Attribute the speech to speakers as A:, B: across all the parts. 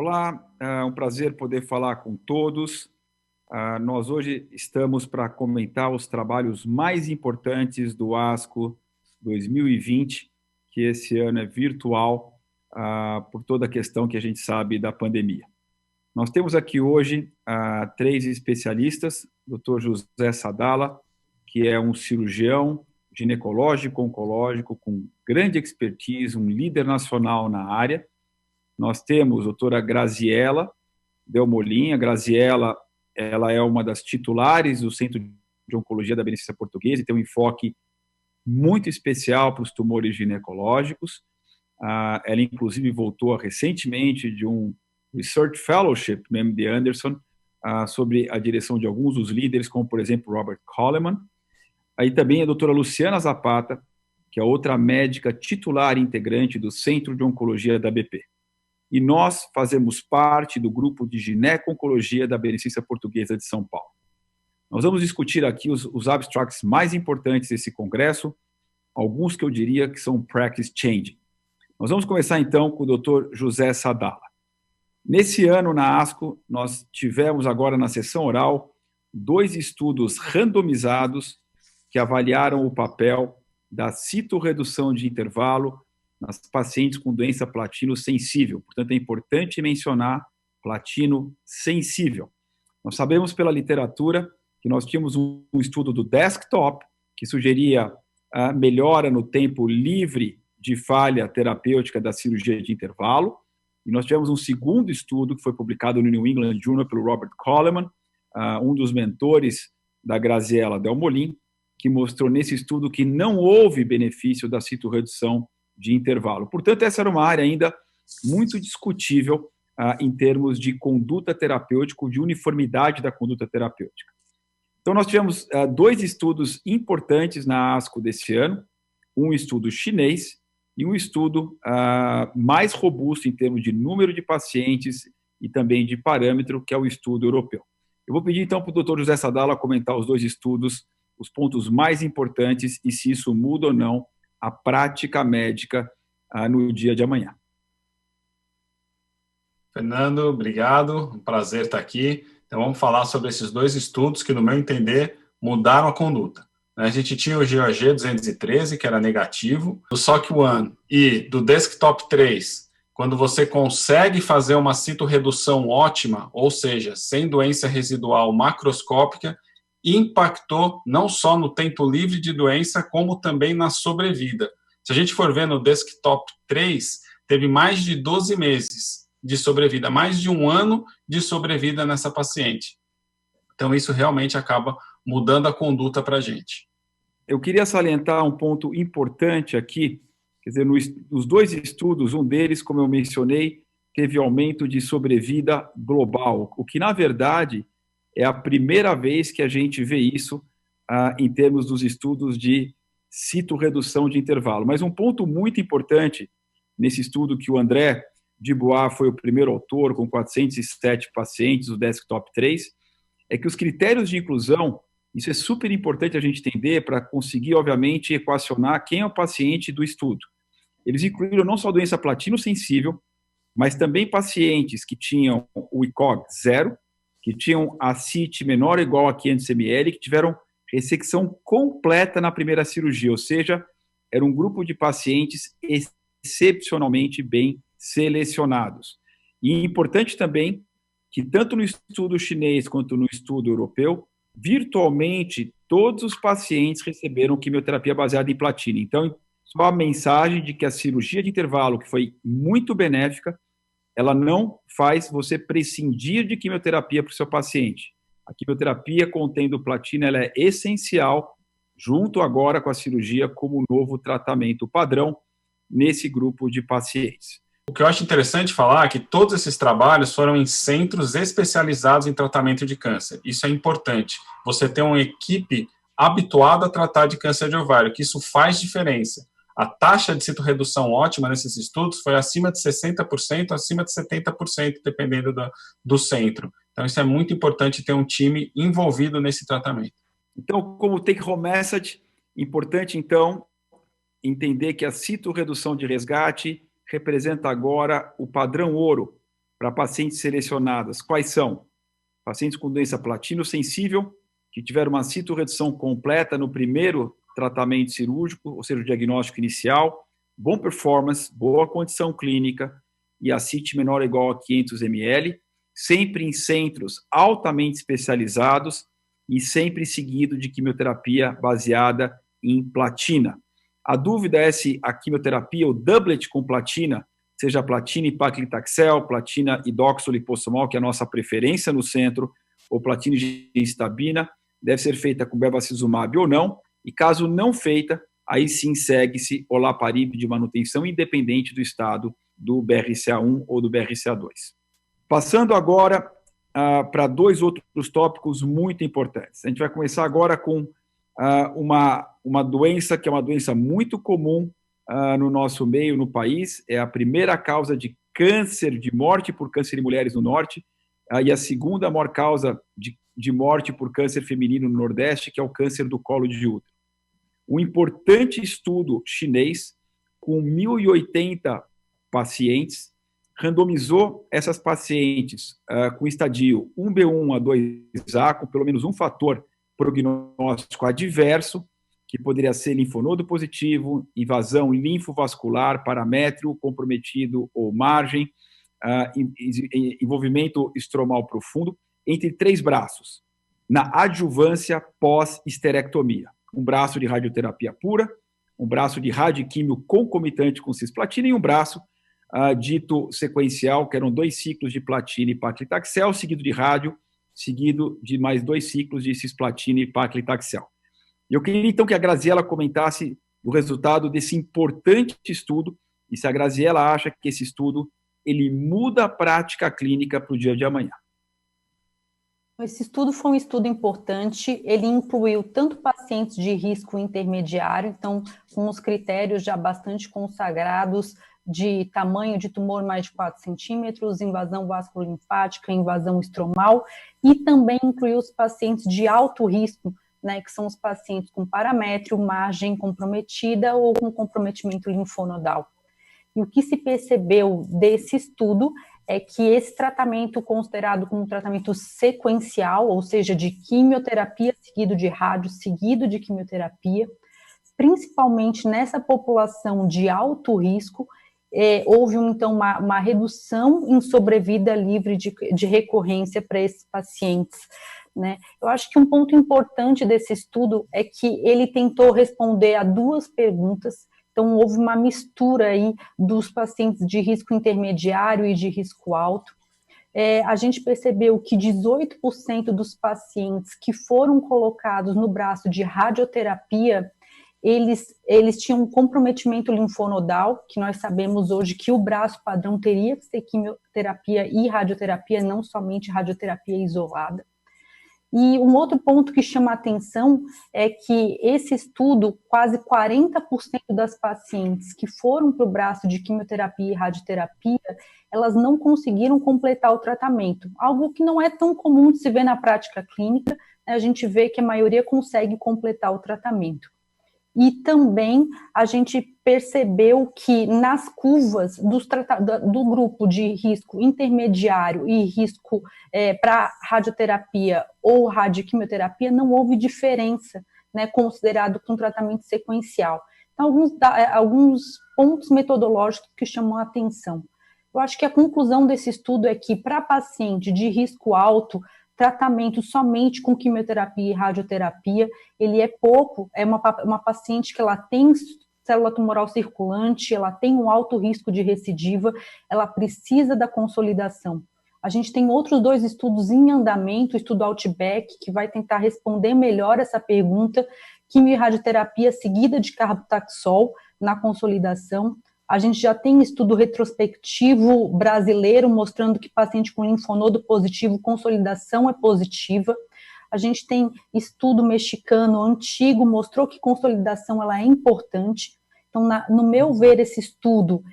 A: Olá, é um prazer poder falar com todos. Nós hoje estamos para comentar os trabalhos mais importantes do ASCO 2020, que esse ano é virtual, por toda a questão que a gente sabe da pandemia. Nós temos aqui hoje três especialistas, Dr. José Sadala, que é um cirurgião ginecológico, oncológico, com grande expertise, um líder nacional na área. Nós temos a doutora Graziela Delmolin. A Graziela, ela é uma das titulares do Centro de Oncologia da Beneficência Portuguesa e tem um enfoque muito especial para os tumores ginecológicos. Ela, inclusive, voltou recentemente de um Research Fellowship no MD Anderson sobre a direção de alguns dos líderes, como, por exemplo, Robert Coleman. Aí também a doutora Luciana Zapata, que é outra médica titular e integrante do Centro de Oncologia da BP. E nós fazemos parte do grupo de gineco-oncologia da Beneficência Portuguesa de São Paulo. Nós vamos discutir aqui os abstracts mais importantes desse congresso, alguns que eu diria que são practice changing. Nós vamos começar então com o Dr. José Sadala. Nesse ano, na ASCO, nós tivemos agora na sessão oral 2 estudos randomizados que avaliaram o papel da citorredução de intervalo nas pacientes com doença platino sensível. Portanto, é importante mencionar platino sensível. Nós sabemos pela literatura que nós tínhamos um estudo do desktop que sugeria a melhora no tempo livre de falha terapêutica da cirurgia de intervalo. E nós tivemos um segundo estudo que foi publicado no New England Journal pelo Robert Coleman, um dos mentores da Graziela Delmolin, que mostrou nesse estudo que não houve benefício da citorredução de intervalo. Portanto, essa era uma área ainda muito discutível em termos de conduta terapêutica, de uniformidade da conduta terapêutica. Então, nós tivemos 2 estudos importantes na ASCO desse ano, um estudo chinês e um estudo mais robusto em termos de número de pacientes e também de parâmetro, que é o estudo europeu. Eu vou pedir, então, para o Dr. José Sadala comentar os 2 estudos, os pontos mais importantes e se isso muda ou não a prática médica no dia de amanhã.
B: Fernando, obrigado, um prazer estar aqui. Então vamos falar sobre esses 2 estudos que, no meu entender, mudaram a conduta. A gente tinha o GOG 213, que era negativo, do SOC1 e do Desktop 3, quando você consegue fazer uma citorredução ótima, ou seja, sem doença residual macroscópica, impactou não só no tempo livre de doença, como também na sobrevida. Se a gente for ver no Desktop 3, teve mais de 12 meses de sobrevida, mais de 1 ano de sobrevida nessa paciente. Então, isso realmente acaba mudando a conduta para a gente.
A: Eu queria salientar um ponto importante aqui, quer dizer, nos 2 estudos, um deles, como eu mencionei, teve aumento de sobrevida global, o que, na verdade, é a primeira vez que a gente vê isso em termos dos estudos de citorredução de intervalo. Mas um ponto muito importante nesse estudo que o André Dubois foi o primeiro autor, com 407 pacientes, o Desktop 3, é que os critérios de inclusão, isso é super importante a gente entender para conseguir, obviamente, equacionar quem é o paciente do estudo. Eles incluíram não só doença platino sensível, mas também pacientes que tinham o ICOG 0, que tinham a CIT menor ou igual a 500 ml, que tiveram ressecção completa na primeira cirurgia, ou seja, era um grupo de pacientes excepcionalmente bem selecionados. E é importante também que, tanto no estudo chinês quanto no estudo europeu, virtualmente todos os pacientes receberam quimioterapia baseada em platina. Então, só a mensagem de que a cirurgia de intervalo, que foi muito benéfica, ela não faz você prescindir de quimioterapia para o seu paciente. A quimioterapia contendo platina, ela é essencial, junto agora com a cirurgia, como novo tratamento padrão nesse grupo de pacientes.
B: O que eu acho interessante falar é que todos esses trabalhos foram em centros especializados em tratamento de câncer. Isso é importante. Você ter uma equipe habituada a tratar de câncer de ovário, que isso faz diferença. A taxa de citorredução ótima nesses estudos foi acima de 60%, acima de 70%, dependendo do centro. Então, isso é muito importante ter um time envolvido nesse tratamento.
A: Então, como take-home message, importante, então, entender que a citorredução de resgate representa agora o padrão ouro para pacientes selecionadas, quais são? Pacientes com doença platino-sensível, que tiveram uma citorredução completa no primeiro tratamento cirúrgico, ou seja, o diagnóstico inicial, bom performance, boa condição clínica e a CIT menor ou igual a 500 ml, sempre em centros altamente especializados e sempre seguido de quimioterapia baseada em platina. A dúvida é se a quimioterapia, o doublet com platina, seja platina e paclitaxel, platina e doxoliposomal, que é a nossa preferência no centro, ou platina e gemistabina, deve ser feita com bevacizumab ou não, e caso não feita, aí sim segue-se olaparib de manutenção independente do estado do BRCA1 ou do BRCA2. Passando agora para dois outros tópicos muito importantes. A gente vai começar agora com uma doença que é uma doença muito comum no nosso meio, no país, é a primeira causa de câncer, de morte por câncer em mulheres no Norte, e a segunda maior causa de morte por câncer feminino no Nordeste, que é o câncer do colo de útero. Um importante estudo chinês, com 1.080 pacientes, randomizou essas pacientes com estadio 1B1 a 2A, com pelo menos um fator prognóstico adverso, que poderia ser linfonodo positivo, invasão linfovascular, paramétrio comprometido ou margem, envolvimento estromal profundo, entre 3 braços, na adjuvância pós-esterectomia. Um braço de radioterapia pura, um braço de radioquímio concomitante com cisplatina e um braço dito sequencial, que eram 2 ciclos de platina e paclitaxel, seguido de rádio, seguido de mais 2 ciclos de cisplatina e paclitaxel. Eu queria, então, que a Graziela comentasse o resultado desse importante estudo e se a Graziela acha que esse estudo ele muda a prática clínica para o dia de amanhã.
C: Esse estudo foi um estudo importante, ele incluiu tanto pacientes de risco intermediário, então, com os critérios já bastante consagrados de tamanho de tumor mais de 4 centímetros, invasão vasculolinfática, invasão estromal, e também incluiu os pacientes de alto risco, né, que são os pacientes com paramétrio, margem comprometida ou com comprometimento linfonodal. E o que se percebeu desse estudo é que esse tratamento considerado como um tratamento sequencial, ou seja, de quimioterapia seguido de rádio, seguido de quimioterapia, principalmente nessa população de alto risco, houve então uma redução em sobrevida livre de recorrência para esses pacientes. Né? Eu acho que um ponto importante desse estudo é que ele tentou responder a 2 perguntas. Então, houve uma mistura aí dos pacientes de risco intermediário e de risco alto. A gente percebeu que 18% dos pacientes que foram colocados no braço de radioterapia, eles tinham um comprometimento linfonodal, que nós sabemos hoje que o braço padrão teria que ser quimioterapia e radioterapia, não somente radioterapia isolada. E um outro ponto que chama a atenção é que esse estudo, quase 40% das pacientes que foram para o braço de quimioterapia e radioterapia, elas não conseguiram completar o tratamento, algo que não é tão comum de se ver na prática clínica, né? A gente vê que a maioria consegue completar o tratamento. E também a gente percebeu que nas curvas do grupo de risco intermediário e risco para radioterapia ou radioquimioterapia não houve diferença, né, considerado com tratamento sequencial. Então, alguns pontos metodológicos que chamam a atenção. Eu acho que a conclusão desse estudo é que para paciente de risco alto, tratamento somente com quimioterapia e radioterapia, ele é pouco, é uma paciente que ela tem célula tumoral circulante, ela tem um alto risco de recidiva, ela precisa da consolidação. A gente tem outros 2 estudos em andamento, o estudo Outback, que vai tentar responder melhor essa pergunta, quimio e radioterapia seguida de carbotaxol na consolidação. A gente já tem estudo retrospectivo brasileiro mostrando que paciente com linfonodo positivo, consolidação é positiva. A gente tem estudo mexicano antigo, mostrou que consolidação ela é importante. Então, no meu ver, esse estudo,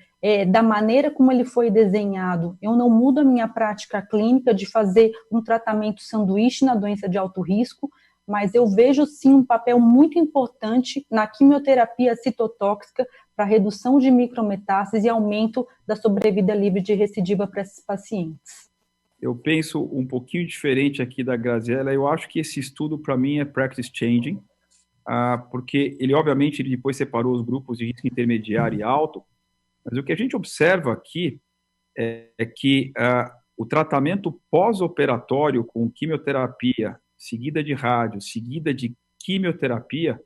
C: da maneira como ele foi desenhado, eu não mudo a minha prática clínica de fazer um tratamento sanduíche na doença de alto risco. mas eu vejo sim um papel muito importante na quimioterapia citotóxica para redução de micrometástases e aumento da sobrevida livre de recidiva para esses pacientes.
A: Eu penso um pouquinho diferente aqui da Graziella. Eu acho que esse estudo, para mim, é practice changing, porque ele, obviamente, ele depois separou os grupos de risco intermediário e alto, mas o que a gente observa aqui é que o tratamento pós-operatório com quimioterapia, seguida de rádio, seguida de quimioterapia,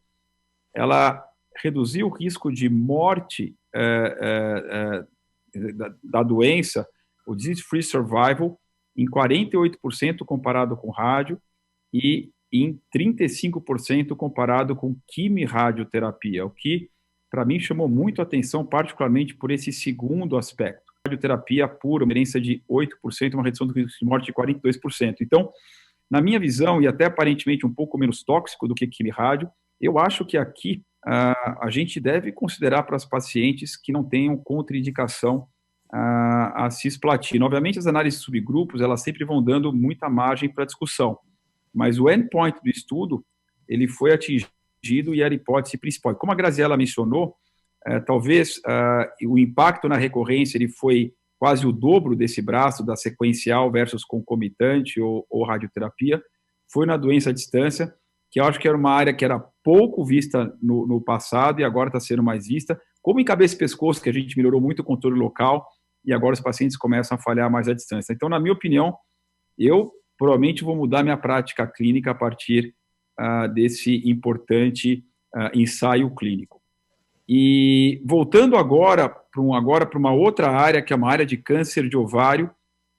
A: ela reduziu o risco de morte da doença, o disease-free survival, em 48% comparado com rádio e em 35% comparado com quimio-radioterapia, o que, para mim, chamou muito a atenção, particularmente por esse segundo aspecto. Radioterapia pura, uma diferença de 8%, uma redução do risco de morte de 42%. Então, na minha visão, e até aparentemente um pouco menos tóxico do que quimio-rádio, eu acho que aqui a gente deve considerar para os pacientes que não tenham contraindicação a cisplatina. Obviamente, as análises de subgrupos, elas sempre vão dando muita margem para discussão, mas o endpoint do estudo, ele foi atingido e era a hipótese principal. Como a Graziella mencionou, talvez o impacto na recorrência ele foi quase o dobro desse braço, da sequencial versus concomitante ou radioterapia, foi na doença à distância, que eu acho que era uma área que era pouco vista no passado e agora está sendo mais vista, como em cabeça e pescoço, que a gente melhorou muito o controle local e agora os pacientes começam a falhar mais à distância. Então, na minha opinião, eu provavelmente vou mudar minha prática clínica a partir desse importante ensaio clínico. E voltando agora para uma outra área, que é uma área de câncer de ovário,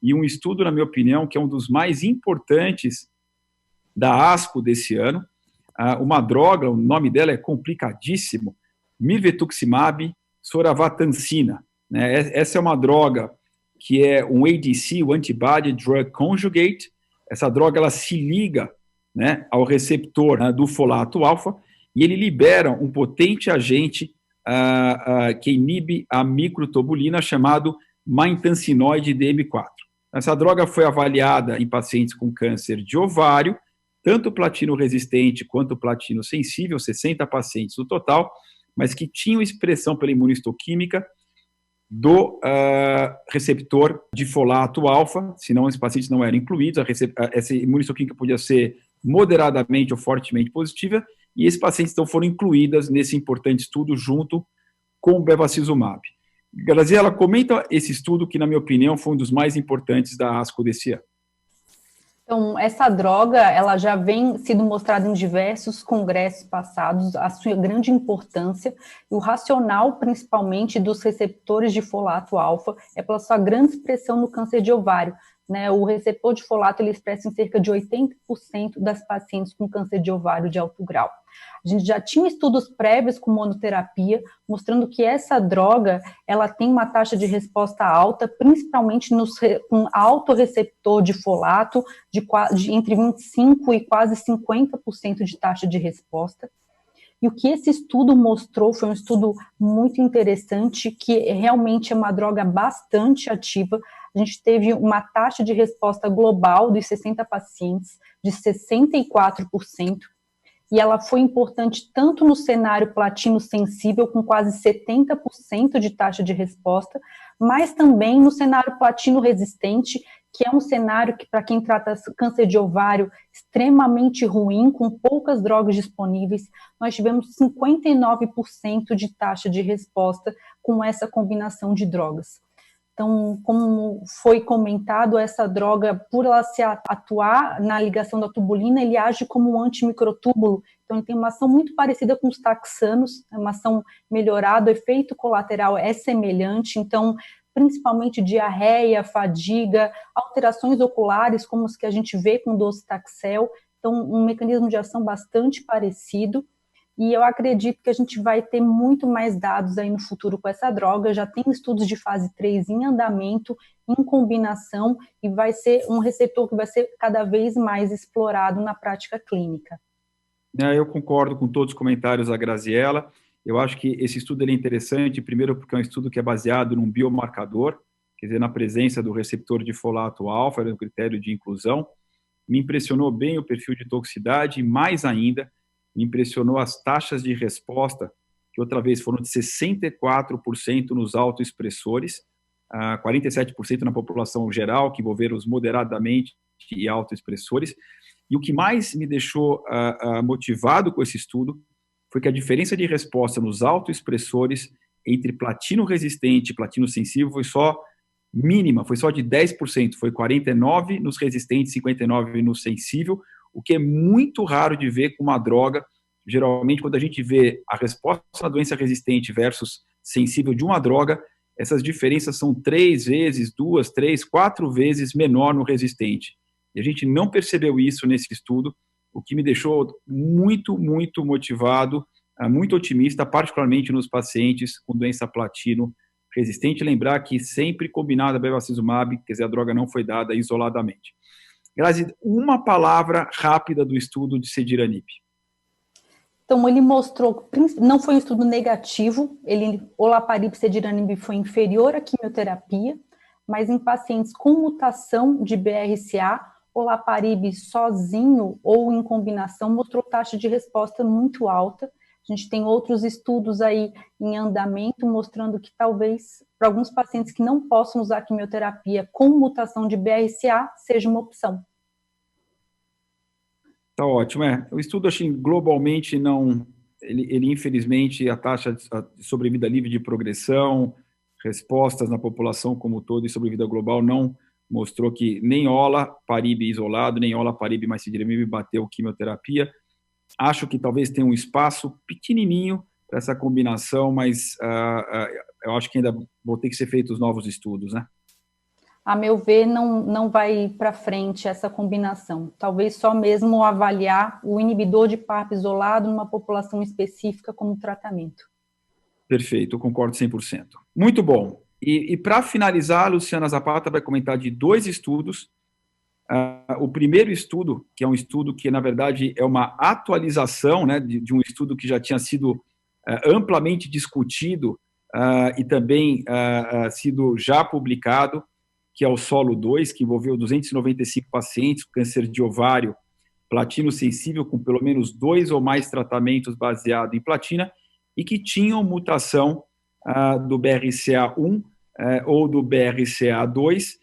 A: e um estudo, na minha opinião, que é um dos mais importantes da ASCO desse ano, uma droga, o nome dela é complicadíssimo, mirvetuximab soravatansina. Né? Essa é uma droga que é um ADC, o Antibody Drug Conjugate. Essa droga ela se liga, né, ao receptor do folato alfa e ele libera um potente agente que inibe a microtubulina chamado maintansinoide DM4. Essa droga foi avaliada em pacientes com câncer de ovário, tanto platino resistente quanto platino sensível, 60 pacientes no total, mas que tinham expressão pela imunistoquímica do receptor de folato alfa, senão esses pacientes não eram incluídos, essa imunistoquímica podia ser moderadamente ou fortemente positiva, e esses pacientes então foram incluídas nesse importante estudo junto com o bevacizumab. Graziella, comenta esse estudo que, na minha opinião, foi um dos mais importantes da ASCO desse ano.
C: Então, essa droga, ela já vem sendo mostrada em diversos congressos passados, a sua grande importância, e o racional, principalmente, dos receptores de folato alfa, é pela sua grande expressão no câncer de ovário. Né, o receptor de folato ele expressa em cerca de 80% das pacientes com câncer de ovário de alto grau. A gente já tinha estudos prévios com monoterapia, mostrando que essa droga ela tem uma taxa de resposta alta, principalmente com alto receptor de folato, de entre 25% e quase 50% de taxa de resposta. E o que esse estudo mostrou foi um estudo muito interessante, que realmente é uma droga bastante ativa. A gente teve uma taxa de resposta global dos 60 pacientes de 64%, e ela foi importante tanto no cenário platino sensível, com quase 70% de taxa de resposta, mas também no cenário platino resistente, que é um cenário que, para quem trata câncer de ovário, extremamente ruim, com poucas drogas disponíveis. Nós tivemos 59% de taxa de resposta com essa combinação de drogas. Então, como foi comentado, essa droga, por ela se atuar na ligação da tubulina, ele age como um antimicrotúbulo. Então, ele tem uma ação muito parecida com os taxanos, uma ação melhorada, o efeito colateral é semelhante. Então, principalmente diarreia, fadiga, alterações oculares, como os que a gente vê com docetaxel. Então, um mecanismo de ação bastante parecido. E eu acredito que a gente vai ter muito mais dados aí no futuro com essa droga. Já tem estudos de fase 3 em andamento, em combinação, e vai ser um receptor que vai ser cada vez mais explorado na prática clínica.
A: Eu concordo com todos os comentários da Graziella. Eu acho que esse estudo ele é interessante, primeiro porque é um estudo que é baseado num biomarcador, quer dizer, na presença do receptor de folato alfa, era um critério de inclusão, me impressionou bem o perfil de toxicidade e, mais ainda, me impressionou as taxas de resposta, que outra vez foram de 64% nos autoexpressores, 47% na população geral, que envolveram os moderadamente e autoexpressores. E o que mais me deixou motivado com esse estudo foi que a diferença de resposta nos autoexpressores entre platino resistente e platino sensível foi só mínima, foi só de 10%, foi 49% nos resistentes, 59% no sensível, o que é muito raro de ver com uma droga. Geralmente, quando a gente vê a resposta à doença resistente versus sensível de uma droga, essas diferenças são 3 vezes, 2, 3, 4 vezes menor no resistente. E a gente não percebeu isso nesse estudo, o que me deixou muito, muito motivado, muito otimista, particularmente nos pacientes com doença platino resistente. Lembrar que sempre combinada a bevacizumab, quer dizer, a droga não foi dada isoladamente. Grazi, uma palavra rápida do estudo de Cediranib.
C: Então, ele mostrou, não foi um estudo negativo, olaparib Cediranib foi inferior à quimioterapia, mas em pacientes com mutação de BRCA, olaparib sozinho ou em combinação mostrou taxa de resposta muito alta. A gente tem outros estudos aí em andamento mostrando que talvez para alguns pacientes que não possam usar quimioterapia com mutação de BRCA seja uma opção.
A: Tá ótimo, o estudo, acho que globalmente não, ele infelizmente, a taxa de sobrevida livre de progressão, respostas na população como um todo e sobrevida global não mostrou que nem olaparib isolado, nem olaparib mais cediranib bateu quimioterapia. Acho que talvez tenha um espaço pequenininho para essa combinação, mas eu acho que ainda vão ter que ser feitos novos estudos, né?
C: A meu ver, não vai para frente essa combinação. Talvez só mesmo avaliar o inibidor de PARP isolado numa população específica como tratamento.
A: Perfeito, eu concordo 100%. Muito bom. E para finalizar, a Luciana Zapata vai comentar de 2 estudos. O primeiro estudo, que é um estudo que, na verdade, é uma atualização, né, de um estudo que já tinha sido amplamente discutido e também sido já publicado, que é o SOLO-2, que envolveu 295 pacientes com câncer de ovário platino sensível, com pelo menos 2 ou mais tratamentos baseados em platina, e que tinham mutação do BRCA1 ou do BRCA2,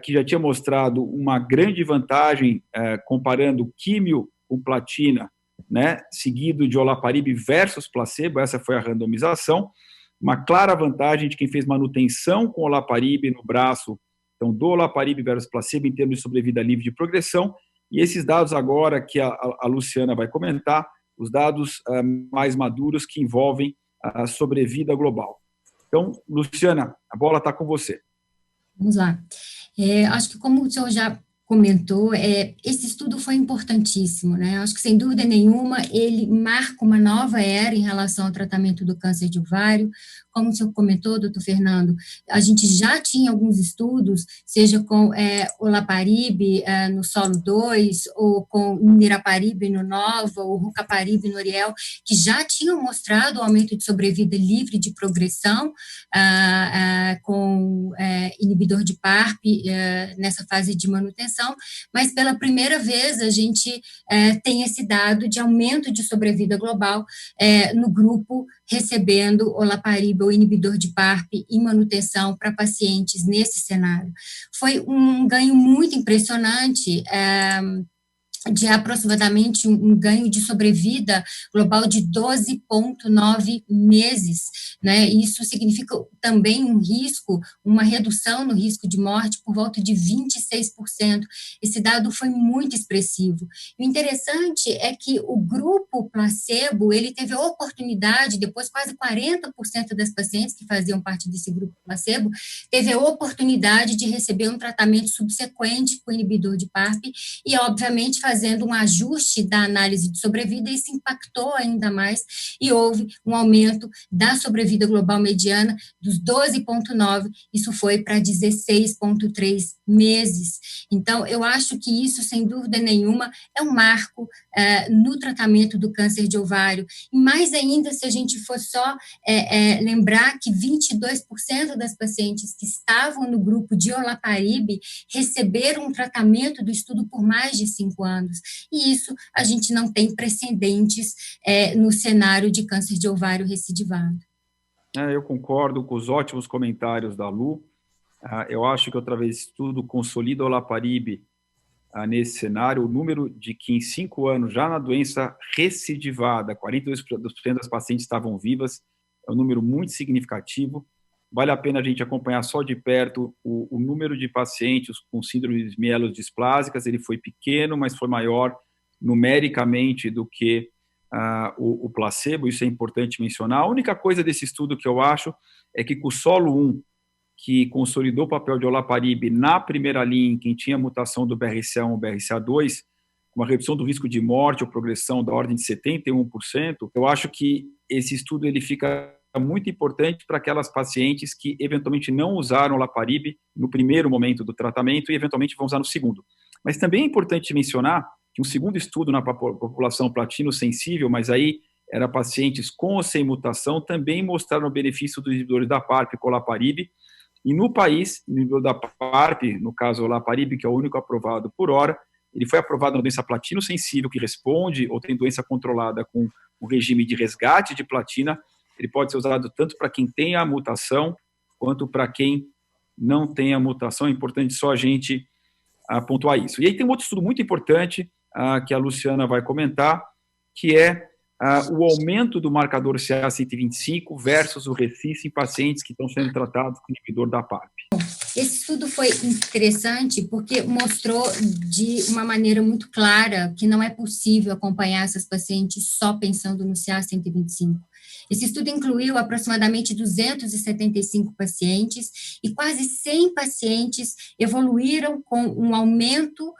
A: que já tinha mostrado uma grande vantagem comparando químio com platina, né, seguido de olaparib versus placebo. Essa foi a randomização. Uma clara vantagem de quem fez manutenção com olaparib no braço, então do olaparib versus placebo em termos de sobrevida livre de progressão, e esses dados agora que a Luciana vai comentar, os dados mais maduros que envolvem a sobrevida global. Então, Luciana, a bola está com você.
D: Vamos lá. Acho que como o senhor já comentou, esse estudo foi importantíssimo, né? Acho que, sem dúvida nenhuma, ele marca uma nova era em relação ao tratamento do câncer de ovário. Como o senhor comentou, doutor Fernando, a gente já tinha alguns estudos, seja com olaparib no SOLO-2, ou com niraparib no NOVA, ou rucaparib no ORIEL, que já tinham mostrado o aumento de sobrevida livre de progressão com inibidor de PARP nessa fase de manutenção, mas pela primeira vez a gente tem esse dado de aumento de sobrevida global no grupo recebendo olaparib ou inibidor de PARP em manutenção para pacientes nesse cenário. Foi um ganho muito impressionante, de aproximadamente um ganho de sobrevida global de 12,9 meses, né? Isso significa também um risco, uma redução no risco de morte por volta de 26%. Esse dado foi muito expressivo. O interessante é que o grupo placebo, ele teve a oportunidade, depois quase 40% das pacientes que faziam parte desse grupo placebo, teve a oportunidade de receber um tratamento subsequente com inibidor de PARP e, obviamente, fazer fazendo um ajuste da análise de sobrevida, e isso impactou ainda mais, e houve um aumento da sobrevida global mediana dos 12,9, isso foi para 16,3 meses. Então, eu acho que isso, sem dúvida nenhuma, é um marco no tratamento do câncer de ovário, e mais ainda se a gente for só lembrar que 22% das pacientes que estavam no grupo de olaparib receberam um tratamento do estudo por mais de 5 anos, e isso a gente não tem precedentes no cenário de câncer de ovário recidivado.
A: Eu concordo com os ótimos comentários da Lu. Eu acho que outra vez estudo consolida o olaparib nesse cenário, o número de que em 5 anos, já na doença recidivada, 42% das pacientes estavam vivas, é um número muito significativo. Vale a pena a gente acompanhar só de perto o número de pacientes com síndromes mielodisplásicas. Ele foi pequeno, mas foi maior numericamente do que o placebo, isso é importante mencionar. A única coisa desse estudo que eu acho é que com o solo 1, que consolidou o papel de olaparib na primeira linha, em quem tinha mutação do BRCA1 ou BRCA2, com uma redução do risco de morte ou progressão da ordem de 71%, eu acho que esse estudo ele fica muito importante para aquelas pacientes que eventualmente não usaram olaparib no primeiro momento do tratamento e eventualmente vão usar no segundo. Mas também é importante mencionar que um segundo estudo na população platino-sensível, mas aí era pacientes com ou sem mutação, também mostraram o benefício dos inibidores da PARP com olaparib. E no país, o inibidor da PARP, no caso o olaparib, que é o único aprovado por hora, ele foi aprovado na doença platino-sensível, que responde ou tem doença controlada com o regime de resgate de platina. Ele pode ser usado tanto para quem tem a mutação, quanto para quem não tem a mutação. É importante só a gente pontuar isso. E aí tem um outro estudo muito importante que a Luciana vai comentar, que é o aumento do marcador CA125 versus o RECIST em pacientes que estão sendo tratados com inibidor da PARP.
D: Esse estudo foi interessante porque mostrou de uma maneira muito clara que não é possível acompanhar essas pacientes só pensando no CA125. Esse estudo incluiu aproximadamente 275 pacientes e quase 100 pacientes evoluíram com um aumento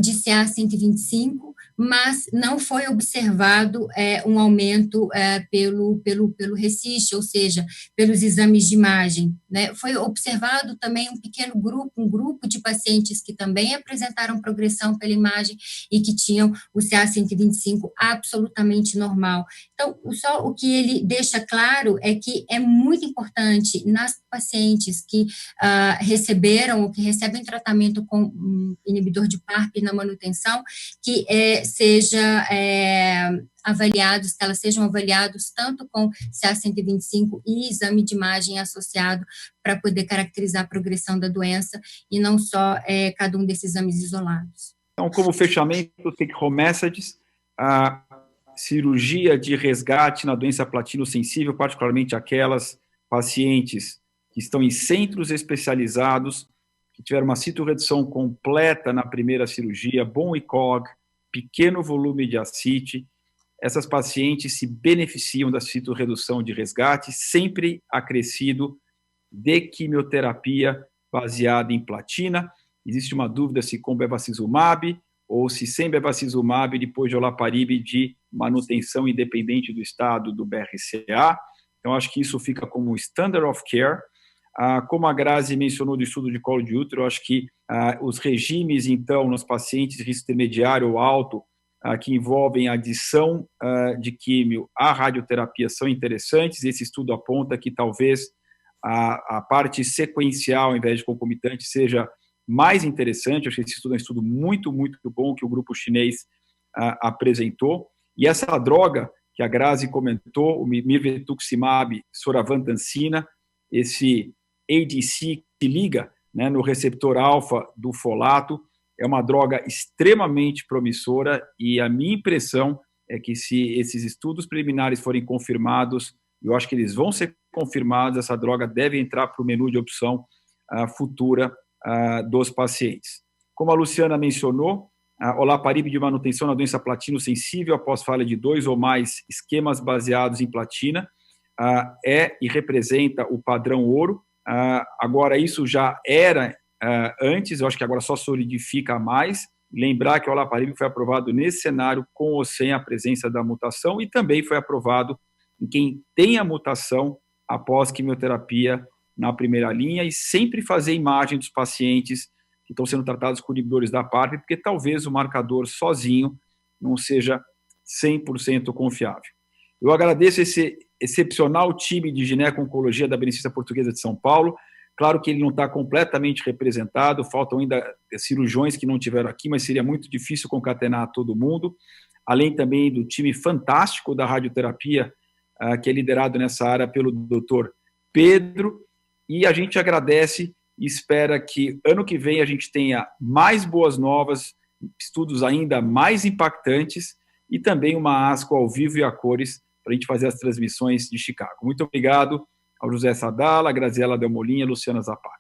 D: de CA125, mas não foi observado um aumento pelo RECIST, ou seja, pelos exames de imagem, né? Foi observado também um grupo de pacientes que também apresentaram progressão pela imagem e que tinham o CA125 absolutamente normal. Então, só o que ele deixa claro é que é muito importante nas pacientes que receberam ou que recebem tratamento com inibidor de PARP na manutenção, que que elas sejam avaliados tanto com CA125 e exame de imagem associado para poder caracterizar a progressão da doença e não só cada um desses exames isolados.
A: Então, como fechamento, take home messages, a cirurgia de resgate na doença platino-sensível, particularmente aquelas pacientes que estão em centros especializados, que tiveram uma citorredução completa na primeira cirurgia, bom ICOG, pequeno volume de ascite, essas pacientes se beneficiam da citorredução de resgate, sempre acrescido de quimioterapia baseada em platina. Existe uma dúvida se com bevacizumab ou se sem bevacizumab, depois de olaparib de manutenção independente do estado do BRCA. Então, acho que isso fica como standard of care. Como a Grazi mencionou do estudo de colo de útero, acho que os regimes, então, nos pacientes de risco intermediário ou alto, que envolvem a adição de químio à radioterapia são interessantes. Esse estudo aponta que talvez a parte sequencial, ao invés de concomitante, seja mais interessante. Eu achei esse estudo um estudo muito, muito bom que o grupo chinês apresentou. E essa droga que a Grazi comentou, o mirvetuximab soravtansina, esse ADC que liga, né, no receptor alfa do folato, é uma droga extremamente promissora e a minha impressão é que se esses estudos preliminares forem confirmados, eu acho que eles vão ser confirmados, essa droga deve entrar para o menu de opção futura dos pacientes. Como a Luciana mencionou, olaparib de manutenção na doença platino-sensível após falha de 2 ou mais esquemas baseados em platina e representa o padrão ouro. Agora, isso já era antes, eu acho que agora só solidifica mais. Lembrar que o olaparib foi aprovado nesse cenário com ou sem a presença da mutação e também foi aprovado em quem tem a mutação após quimioterapia na primeira linha e sempre fazer imagem dos pacientes que estão sendo tratados com inibidores da PARP, porque talvez o marcador sozinho não seja 100% confiável. Eu agradeço esse excepcional time de gineco-oncologia da Beneficência Portuguesa de São Paulo. Claro que ele não está completamente representado, faltam ainda cirurgiões que não tiveram aqui, mas seria muito difícil concatenar todo mundo, além também do time fantástico da radioterapia, que é liderado nessa área pelo Dr. Pedro, e a gente agradece e espera que ano que vem a gente tenha mais boas novas, estudos ainda mais impactantes e também uma ASCO ao vivo e a cores para a gente fazer as transmissões de Chicago. Muito obrigado ao José Sadala, a Graziela Del Molin e a Luciana Zapata.